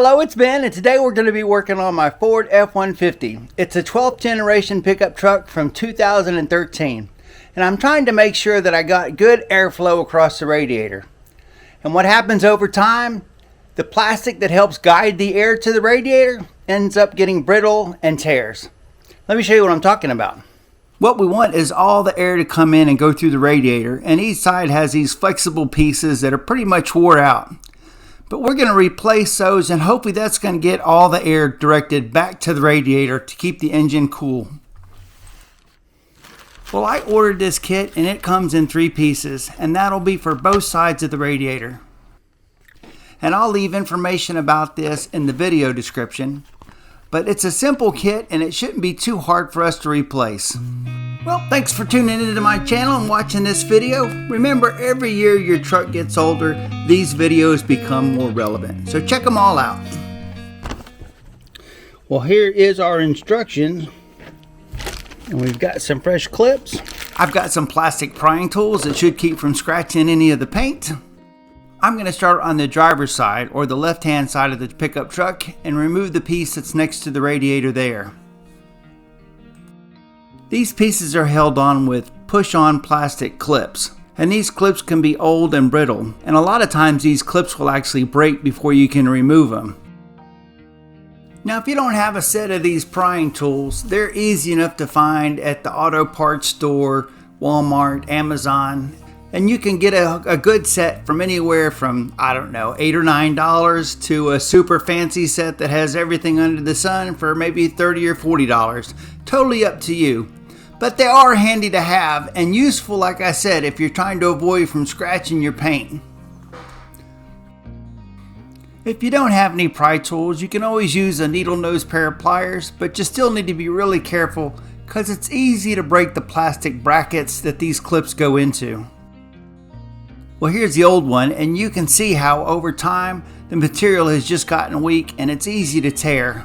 Hello, it's Ben, and today we're going to be working on my Ford F150. It's a 12th generation pickup truck from 2013, and I'm trying to make sure that I got good airflow across the radiator. And what happens over time, the plastic that helps guide the air to the radiator ends up getting brittle and tears. Let me show you what I'm talking about. What we want is all the air to come in and go through the radiator, and each side has these flexible pieces that are pretty much wore out. But we're going to replace those, and hopefully that's going to get all the air directed back to the radiator to keep the engine cool. Well, I ordered this kit and it comes in 3 pieces, and that'll be for both sides of the radiator. And I'll leave information about this in the video description. But it's a simple kit and it shouldn't be too hard for us to replace. Well, thanks for tuning into my channel and watching this video. Remember, every year your truck gets older, these videos become more relevant. So check them all out. Well, here is our instructions. And we've got some fresh clips. I've got some plastic prying tools that should keep from scratching any of the paint. I'm going to start on the driver's side, or the left-hand side of the pickup truck, and remove the piece that's next to the radiator there. These pieces are held on with push-on plastic clips, and these clips can be old and brittle, and a lot of times these clips will actually break before you can remove them. Now, if you don't have a set of these prying tools, they're easy enough to find at the auto parts store, Walmart, Amazon, and you can get a good set from anywhere from, I don't know, $8 or $9 to a super fancy set that has everything under the sun for maybe $30 or $40. Totally up to you. But they are handy to have and useful, like I said, if you're trying to avoid from scratching your paint. If you don't have any pry tools, you can always use a needle nose pair of pliers, but you still need to be really careful because it's easy to break the plastic brackets that these clips go into. Well, here's the old one, and you can see how over time the material has just gotten weak and it's easy to tear.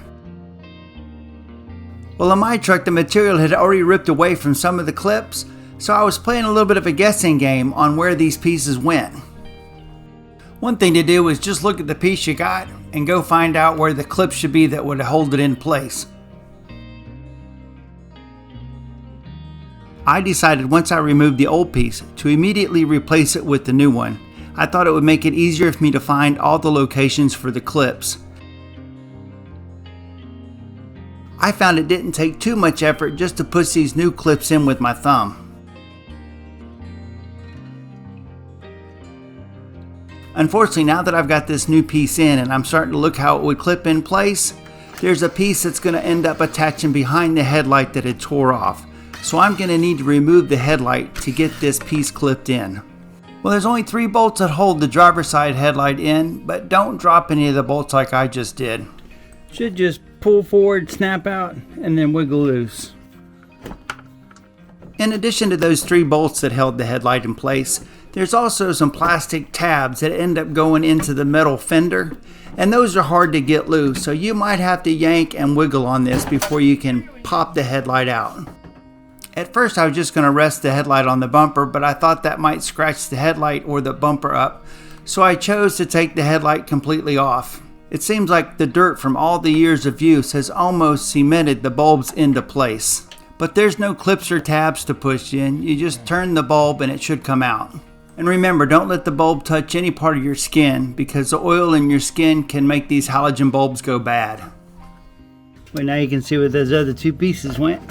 Well, in my truck the material had already ripped away from some of the clips, so I was playing a little bit of a guessing game on where these pieces went. One thing to do is just look at the piece you got and go find out where the clip should be that would hold it in place. I decided once I removed the old piece to immediately replace it with the new one. I thought it would make it easier for me to find all the locations for the clips. I found it didn't take too much effort just to push these new clips in with my thumb. Unfortunately, now that I've got this new piece in and I'm starting to look how it would clip in place, there's a piece that's going to end up attaching behind the headlight that had tore off. So I'm going to need to remove the headlight to get this piece clipped in. Well, there's only 3 bolts that hold the driver's side headlight in, but don't drop any of the bolts like I just did. Should just pull forward, snap out, and then wiggle loose. In addition to those 3 bolts that held the headlight in place, there's also some plastic tabs that end up going into the metal fender, and those are hard to get loose, so you might have to yank and wiggle on this before you can pop the headlight out. At first I was just going to rest the headlight on the bumper, but I thought that might scratch the headlight or the bumper up, so I chose to take the headlight completely off. It seems like the dirt from all the years of use has almost cemented the bulbs into place. But there's no clips or tabs to push in, you just turn the bulb and it should come out. And remember, don't let the bulb touch any part of your skin, because the oil in your skin can make these halogen bulbs go bad. Well, now you can see where those other 2 pieces went.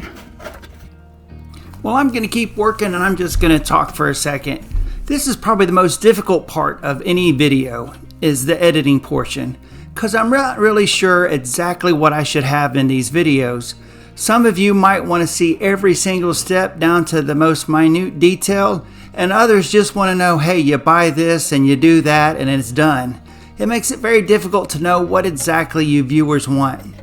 Well, I'm going to keep working and I'm just going to talk for a second. This is probably the most difficult part of any video, is the editing portion, because I'm not really sure exactly what I should have in these videos. Some of you might want to see every single step down to the most minute detail, and others just want to know, hey, you buy this and you do that and it's done. It makes it very difficult to know what exactly you viewers want.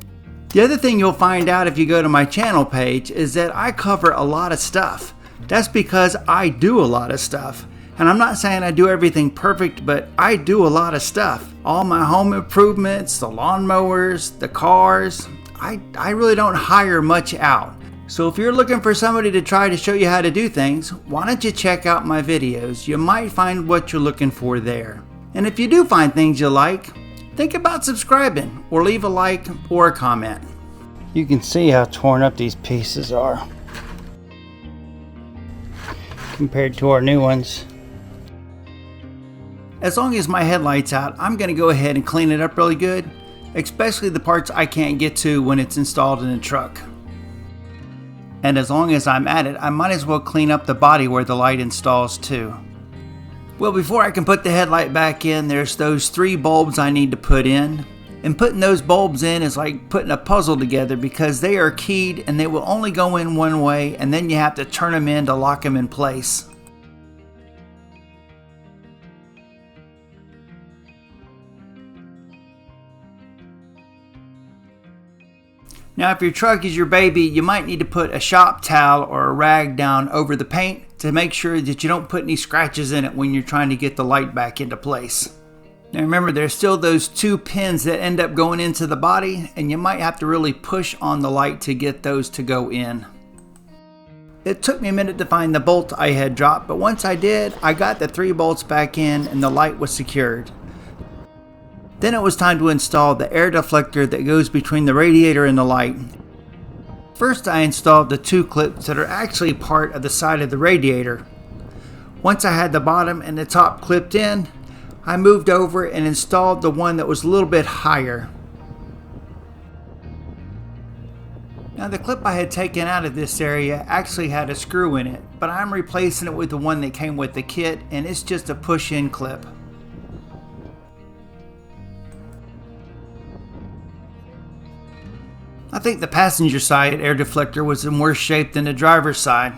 The other thing you'll find out if you go to my channel page is that I cover a lot of stuff. That's because I do a lot of stuff. And I'm not saying I do everything perfect, but I do a lot of stuff. All my home improvements, the lawnmowers, the cars. I really don't hire much out. So if you're looking for somebody to try to show you how to do things, why don't you check out my videos? You might find what you're looking for there. And if you do find things you like, think about subscribing or leave a like or a comment. You can see how torn up these pieces are compared to our new ones. As long as my headlight's out, I'm going to go ahead and clean it up really good, especially the parts I can't get to when it's installed in the truck. And as long as I'm at it, I might as well clean up the body where the light installs too. Well, before I can put the headlight back in, there's those 3 bulbs I need to put in. And putting those bulbs in is like putting a puzzle together because they are keyed and they will only go in one way, and then you have to turn them in to lock them in place. Now, if your truck is your baby, you might need to put a shop towel or a rag down over the paint to make sure that you don't put any scratches in it when you're trying to get the light back into place. Now remember, there's still those 2 pins that end up going into the body, and you might have to really push on the light to get those to go in. It took me a minute to find the bolt I had dropped, but once I did, I got the 3 bolts back in and the light was secured. Then it was time to install the air deflector that goes between the radiator and the light. First, I installed the 2 clips that are actually part of the side of the radiator. Once I had the bottom and the top clipped in, I moved over and installed the one that was a little bit higher. Now, the clip I had taken out of this area actually had a screw in it, but I'm replacing it with the one that came with the kit, and it's just a push-in clip. I think the passenger side air deflector was in worse shape than the driver's side.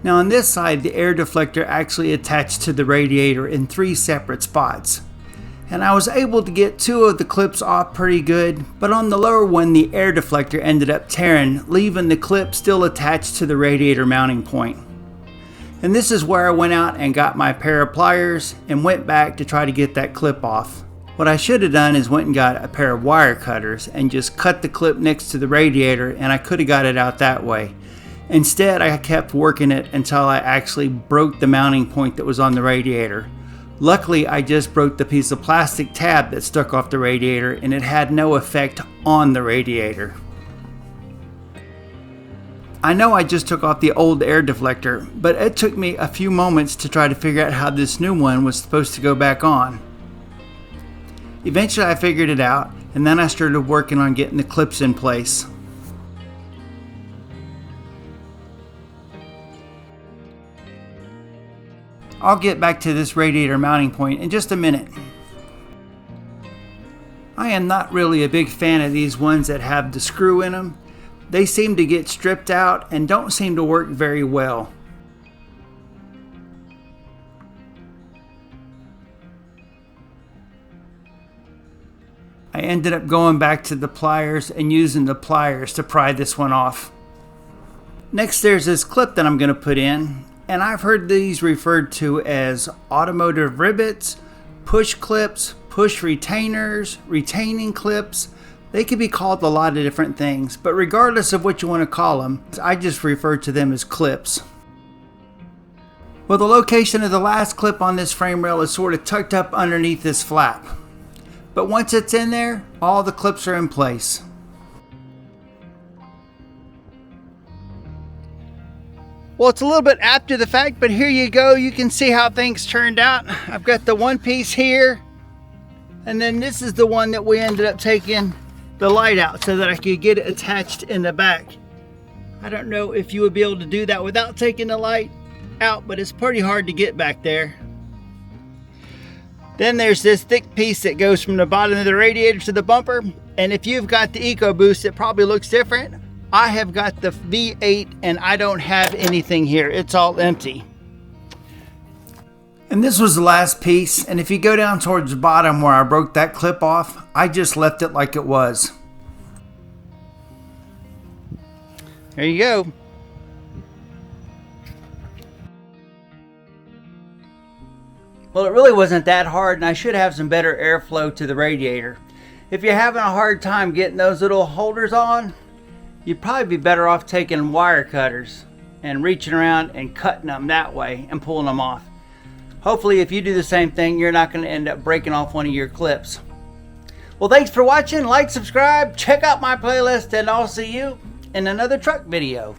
Now on this side, the air deflector actually attached to the radiator in 3 separate spots. And I was able to get 2 of the clips off pretty good, but on the lower one the air deflector ended up tearing, leaving the clip still attached to the radiator mounting point. And this is where I went out and got my pair of pliers and went back to try to get that clip off. What I should have done is went and got a pair of wire cutters and just cut the clip next to the radiator, and I could have got it out that way. Instead, I kept working it until I actually broke the mounting point that was on the radiator. Luckily, I just broke the piece of plastic tab that stuck off the radiator, and it had no effect on the radiator. I know I just took off the old air deflector, but it took me a few moments to try to figure out how this new one was supposed to go back on. Eventually I figured it out, and then I started working on getting the clips in place. I'll get back to this radiator mounting point in just a minute. I am not really a big fan of these ones that have the screw in them. They seem to get stripped out and don't seem to work very well. I ended up going back to the pliers and using the pliers to pry this one off. Next, there's this clip that I'm going to put in, and I've heard these referred to as automotive rivets, push clips, push retainers, retaining clips. They could be called a lot of different things, but regardless of what you want to call them, I just refer to them as clips. Well, the location of the last clip on this frame rail is sort of tucked up underneath this flap. But once it's in there, all the clips are in place. Well, it's a little bit after the fact, but here you go. You can see how things turned out. I've got the one piece here, and then this is the one that we ended up taking the light out so that I could get it attached in the back. I don't know if you would be able to do that without taking the light out, but it's pretty hard to get back there. Then there's this thick piece that goes from the bottom of the radiator to the bumper, and if you've got the EcoBoost, it probably looks different. I have got the V8 and I don't have anything here. It's all empty. And this was the last piece, and if you go down towards the bottom where I broke that clip off, I just left it like it was. There you go. Well, it really wasn't that hard, and I should have some better airflow to the radiator. If you're having a hard time getting those little holders on, you'd probably be better off taking wire cutters and reaching around and cutting them that way and pulling them off. Hopefully if you do the same thing, you're not going to end up breaking off one of your clips. Well, thanks for watching. Like, subscribe, check out my playlist, and I'll see you in another truck video.